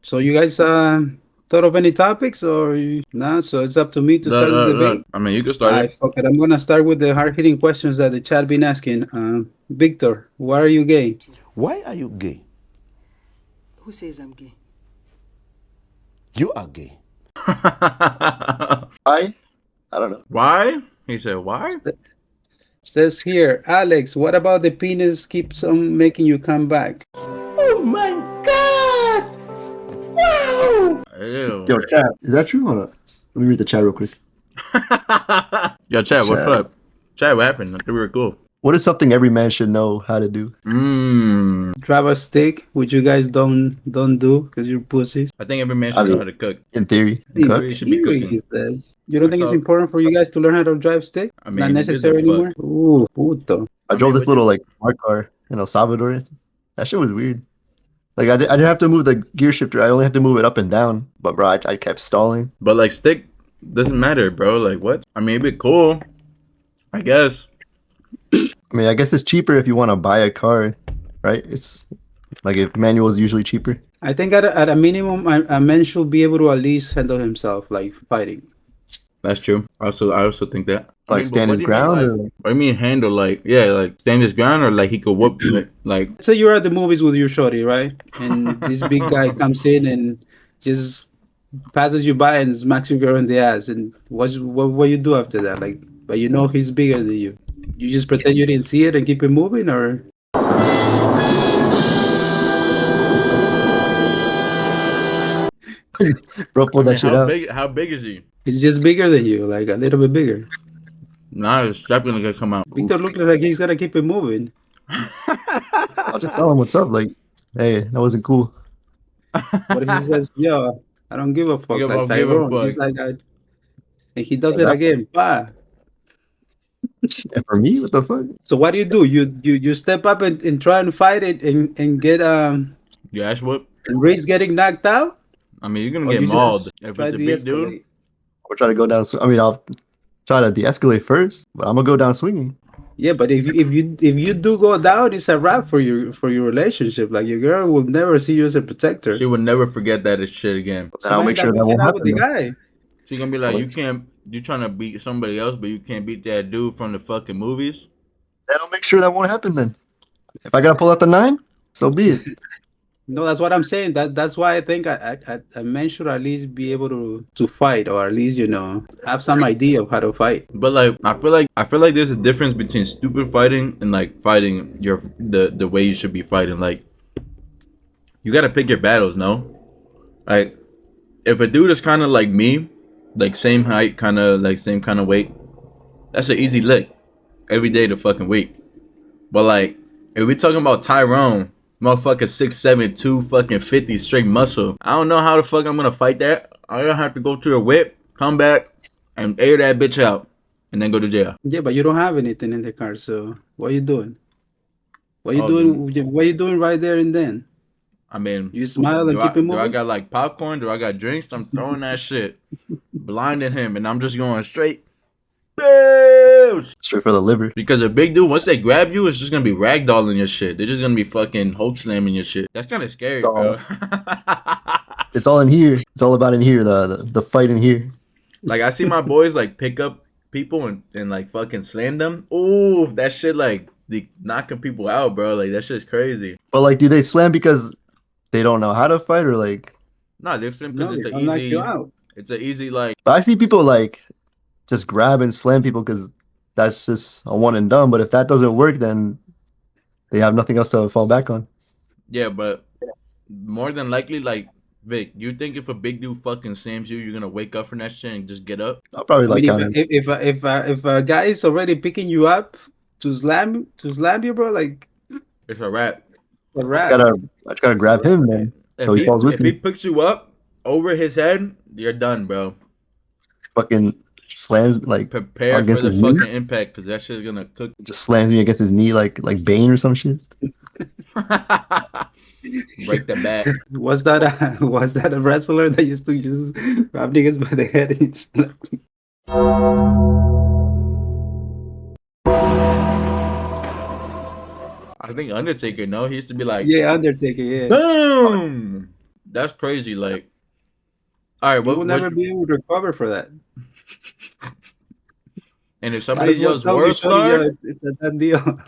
So you guys thought of any topics or nah? So it's up to me to start the Look. debate. I mean, you can start I it. fuck it. I'm gonna start with the hard hitting questions that the chat been asking. Victor, why are you gay? Why are you gay? Who says I'm gay? You are gay. Why? I don't know. Why? He said, why? Says here, Alex, what about the penis keeps on making you come back? Oh my God! Wow! Ew. Yo, chat, is that true? Hold on. Let me read the chat real quick. Yo, Chad, what's Chat. up? Chad, what happened? I thought we were cool. What is something every man should know how to do? Drive a stick, which you guys don't do because you're pussies. I think every man I should know mean, how to cook. in theory, In cook. You should be theory, cooking. he says. You don't I think it's saw. important for you guys to learn how to drive stick? I It's not mean, who gives a necessary anymore? fuck? Ooh, puto. I I drove mean, this but little you. like smart car in El Salvador. That shit was weird. Like I didn't have to move the gear shifter. I only had to move it up and down. But bro, I kept stalling. But like, stick doesn't matter, bro. Like, what? I mean, it'd be cool, I guess. I mean, I guess it's cheaper if you want to buy a car, right? It's like if manual is usually cheaper. I think at a minimum, a man should be able to at least handle himself, like fighting. That's true. I also think that. I Like mean, but stand what his do you mean, ground. like? Or, What do you mean handle? Like, yeah, like stand his ground, or like he could whoop you? Like, Let's say you're at the movies with your shorty, right? And this big guy comes in and just passes you by and smacks your girl in the ass. And what you do after that? Like, but you know he's bigger than you. You just pretend you didn't see it and keep it moving, or bro, I pull mean, that shit how out. big? How big is he? he's just bigger than you, like a little bit bigger. Nah, his strap gonna come out. Victor looks like he's gonna keep it moving. I'll just tell him what's up. Like, hey, that wasn't cool. What if he says, "Yo, I don't give a fuck," like Give a Tyrone? He's fuck. like, and he does Like it that. again. Bah. And for me, what the fuck? So what do? You step up and try and fight it and get You ass whoop. and Ray's getting knocked out, I mean, you're gonna or get you mauled just if try it's to a big dude. de-escalate. I'll try to go down. I mean, I'll try to de-escalate first, but I'm gonna go down swinging. Yeah, but if you do go down, it's a wrap for your relationship. Like your girl will never see you as a She protector. would never forget that shit again. But then She I'll might make end up sure that making won't out with the happen. Though. guy. She's gonna be like, you can't. You trying to beat somebody else, but you can't beat that dude from the fucking movies. Then I'll make sure that won't happen. Then, if I gotta pull out the 9, so be it. No, that's what I'm saying. That's why I think a man should at least be able to fight, or at least have some idea of how to fight. But like, I feel like there's a difference between stupid fighting and like fighting the way you should be fighting. Like, you gotta pick your battles. No, like if a dude is kind of like me, like same height, kind of like same kind of weight, that's an easy lick every day to fucking weight. But like, if we talking about Tyrone, motherfucker 6'7", 250 straight muscle, I don't know how the fuck I'm gonna fight that. I'm gonna have to go to the whip, come back, and air that bitch out, and then go to jail. Yeah, but you don't have anything in the car, so what are you doing? What are you Oh, doing? What are you doing right there and then? I mean, You smile and keep it do I moving. got like popcorn? Do I got drinks? I'm throwing that shit, blinding him, and I'm just going straight. Bills! Straight for the liver. Because a big dude, once they grab you, it's just gonna be ragdolling your shit. They're just gonna be fucking Hulk slamming your shit. That's kind of scary, It's all- bro. It's all in here. It's all about in here. The fight in here. Like I see my boys like pick up people and like fucking slam them. Ooh, that shit like they knocking people out, bro. Like that shit's crazy. But like, do they slam because they don't know how to fight, or like? Nah, they're slam No, because it's it's gonna an knock easy. you out. It's an easy like. But I see people like just grab and slam people because that's just a one and done. But if that doesn't work, then they have nothing else to fall back on. Yeah, but more than likely, like Vic, you think if a big dude fucking slams you, you're gonna wake up from that shit and just get up? I'll probably I like mean, kind of. if a guy is already picking you up to slam you, bro, like It's a wrap. a wrap. I just gotta grab him then. So he falls with If me. he picks you up over his head, you're done, bro. Fucking slams like Prepare for against the his knee. fucking impact, cause that shit's gonna cook. Just slams me against his knee like Bane or some shit. Break the back. Was that a wrestler that used to just grab niggas by the head and just I think Undertaker. No, he used to be like, yeah, Undertaker, yeah. boom. That's crazy. Like, all right, You will what? never be able to recover for that. And if Might somebody as well yells tell you, world shorty, yeah, star, it's a done deal.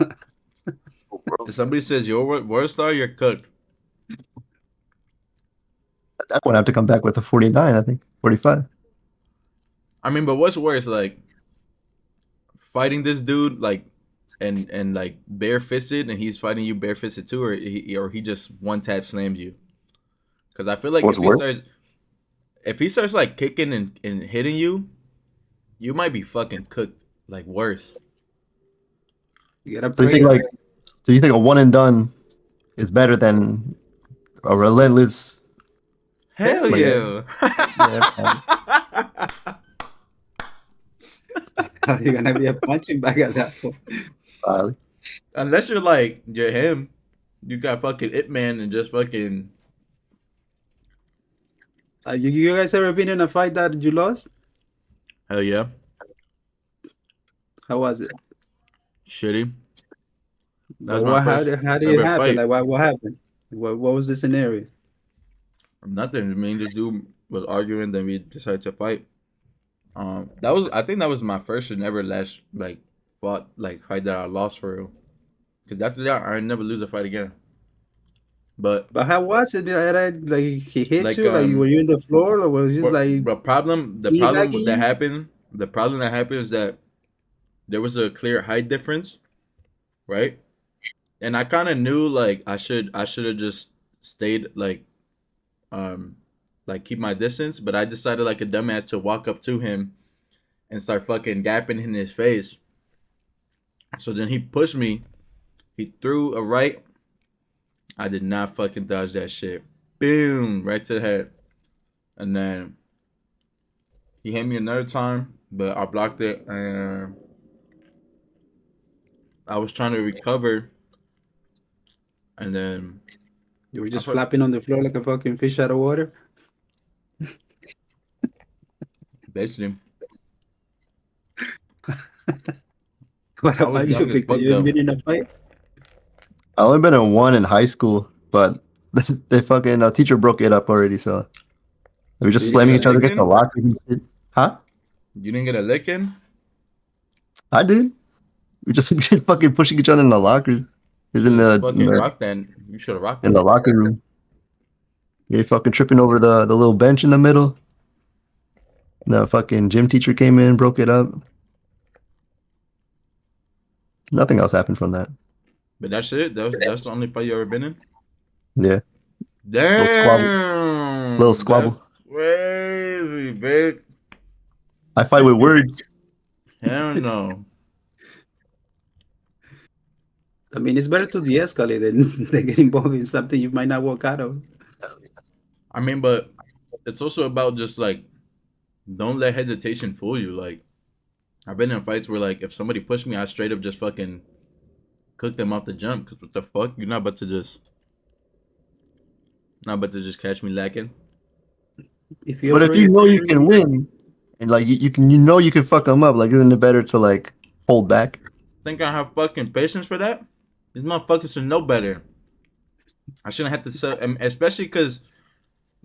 if somebody says your world star, you're cooked. At that point, I have to come back with a 49. I think 45. I mean, but what's worse, like fighting this dude, like, and like barefisted, and he's fighting you barefisted too, or he just one tap slams you. Because I feel like What's worse? if he starts like kicking and hitting you, you might be fucking cooked. Like worse. You gotta So you think pray. so you think a one and done is better than a relentless Hell like yeah. yeah, You're gonna be a punching bag at that point. probably. Unless you're him, you got fucking It Man and just fucking You guys ever been in a fight that you lost? hell yeah, How was it? shitty. That was Well, my how first did it ever happen? fight. Like, what happened? What was the scenario? Nothing. Me and this dude was arguing, then we decided to fight. That was I think that was my first and ever last like fought like fight that I lost for real. Cause after that I never lose a fight again. But But how was it? Like he hit like you? Like were you in the floor, or was it just but like the problem teabagging that you? happened is that there was a clear height difference, right? And I kind of knew like I should have just stayed um like keep my distance, but I decided like a dumbass to walk up to him and start fucking gapping in his face. So then he pushed me. He threw a right. I did not fucking dodge that shit. Boom, right to the head. And then he hit me another time, but I blocked it and I was trying to recover and then You were I just put flapping on the floor like a fucking fish out of water. basically What I was about you, young as Victor? fuck You ever though. been in a fight? I only been in one in high school, but they fucking teacher broke it up already. So we were You just didn't slamming get a each other against the licking? locker and shit. Huh? You didn't get a licking? I did. We just fucking pushing each other in the locker. He's You should fucking rock that. You should have rocked in that. the locker room. You're fucking tripping over the little bench in the middle. The fucking gym teacher came in, broke it up. Nothing else happened from that. But that's it. That's the only fight you ever been in. Yeah, little squabble, little Damn, that's squabble. crazy, big. I fight with words. Hell no. I mean, it's better to de-escalate than get involved in something you might not walk out of. I mean, but it's also about just like don't let hesitation fool you. Like I've been in fights where like if somebody pushed me, I straight up just fucking cook them off the jump. Cause what the fuck, you're not about to just catch me lacking. If you But if already you know you can win, and like you can, you can fuck them up. Like, isn't it better to like hold back? Think I have fucking patience for that? These motherfuckers should know better. I shouldn't have to sell, especially because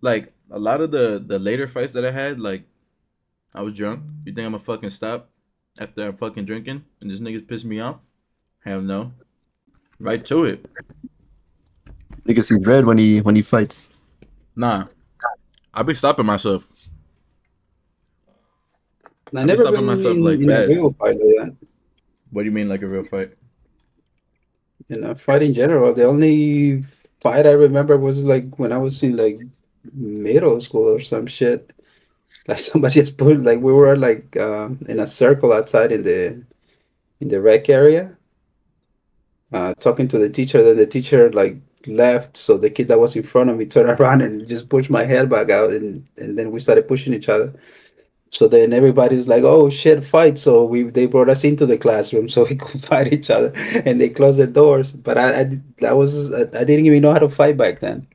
like a lot of the later fights that I had, like I was drunk. You think I'm gonna fucking stop after I'm fucking drinking and this niggas piss me off? Hell no. Right to it. Nigga sees red when he fights. Nah. I be stopping myself. I I be never stopping been myself like in a fast. real fight like that. What do you mean like a real fight? In a fight in general, the only fight I remember was like when I was in like middle school or some shit. Like somebody just put like we were like in a circle outside in the rec area, talking to the teacher. Then the teacher like left, so the kid that was in front of me turned around and just pushed my head back out, and then we started pushing each other. So then everybody's like, "Oh shit, fight!" So they brought us into the classroom so we could fight each other, and they closed the doors. But I didn't even know how to fight back then.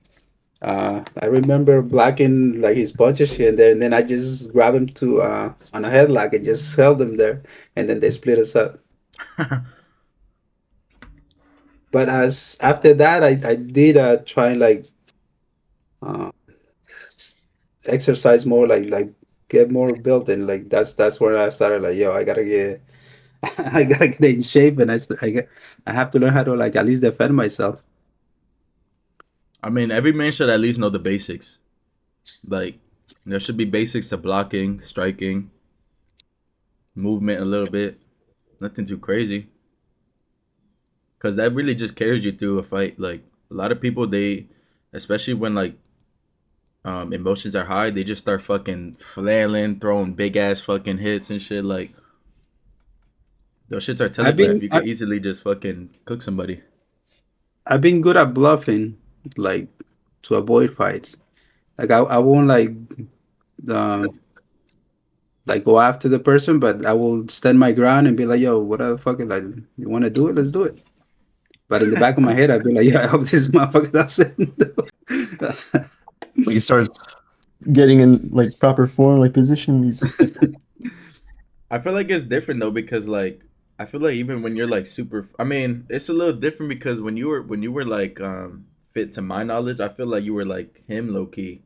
I remember blocking like his punches here and there, and then I just grabbed him to on a headlock and just held him there, and then they split us up. But as after that, I did try like exercise more, like get more built, and like that's where I started. Like, yo, I gotta get, I gotta get in shape, and I have to learn how to like at least defend myself. I mean, every man should at least know the basics. Like, there should be basics to blocking, striking, movement a little bit. Nothing too crazy. Because that really just carries you through a fight. Like, a lot of people, they, especially when, like, emotions are high, they just start fucking flailing, throwing big ass fucking hits and shit. Like, those shits are I've telegraph. been You I, could easily just fucking cook somebody. I've been good at bluffing, like to avoid fights. Like I won't um like go after the person, but I will stand my ground and be like, yo, what the fuck? Like, you want to do it? Let's do it. But in the back of my head, I'd be like, yeah, I hope this motherfucker doesn't do it. Like he starts getting in like proper form, like position. He's I feel like it's different though because like I feel like even when you're like super, I mean, it's a little different because when you were like fit to my knowledge, I feel like you were like him low key,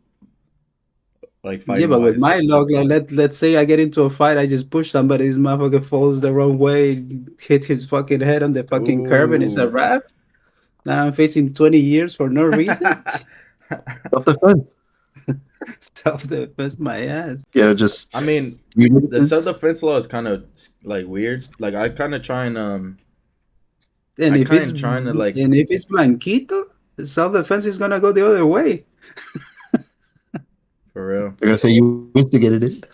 like Yeah, fighting but with wise. my luck, like let's say I get into a fight, I just push somebody, this motherfucker falls the wrong way, hit his fucking head on the fucking curb, and it's a Ooh. wrap. Now I'm facing 20 years for no reason. self defense. Self-defense my ass. Yeah, just I mean, the self this. defense law is kind of like weird. Like And I if kind of trying to like it's blanquito, self-defense is gonna go the other way. for real. They're gonna say you instigated it.